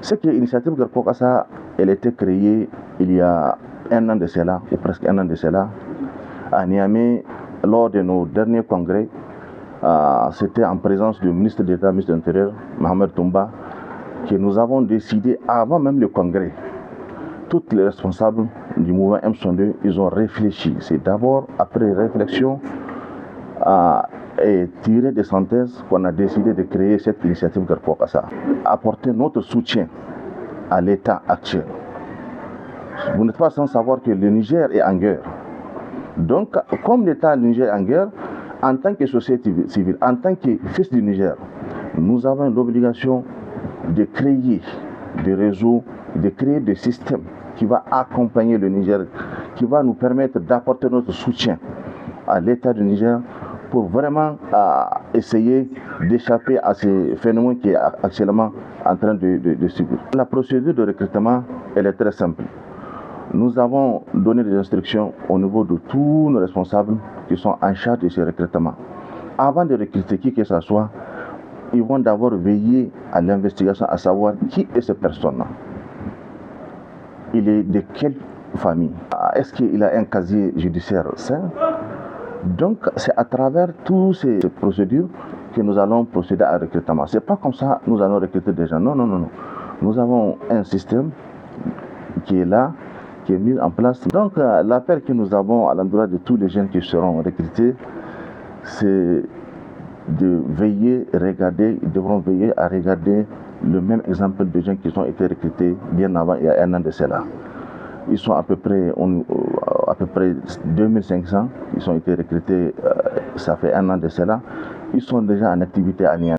C'est que l'initiative Garkokassa, elle a été créée il y a un an de cela, ou presque un an de cela, à Niamey, lors de nos derniers congrès. C'était en présence du ministre d'État, ministre de l'Intérieur, Mohamed Toumba, que nous avons décidé, avant même le congrès, tous les responsables du mouvement M62, ils ont réfléchi. C'est d'abord, après réflexion, et tiré des synthèses, qu'on a décidé de créer cette initiative Garkokassa. Apporter notre soutien à l'État actuel. Vous n'êtes pas sans savoir que le Niger est en guerre. Donc, comme l'État du Niger est en guerre, en tant que société civile, en tant que fils du Niger, nous avons l'obligation de créer des réseaux, de créer des systèmes qui vont accompagner le Niger, qui va nous permettre d'apporter notre soutien à l'État du Niger pour vraiment essayer d'échapper à ce phénomène qui est actuellement en train de subir. La procédure de recrutement, elle est très simple. Nous avons donné des instructions au niveau de tous nos responsables qui sont en charge de ce recrutement. Avant de recruter qui que ce soit, ils vont d'abord veiller à l'investigation, à savoir qui est cette personne-là. Il est de quelle famille? Est-ce qu'il a un casier judiciaire sain? Donc, c'est à travers toutes ces procédures que nous allons procéder à recrutement. Ce n'est pas comme ça que nous allons recruter des gens. Non. Nous avons un système qui est là, qui est mis en place. Donc, l'appel que nous avons à l'endroit de tous les jeunes qui seront recrutés, c'est de veiller, regarder, ils devront veiller à regarder le même exemple de gens qui ont été recrutés bien avant, il y a un an de cela. Ils sont à peu près 2500, ils ont été recrutés, ça fait un an de cela. Ils sont déjà en activité à Niamey.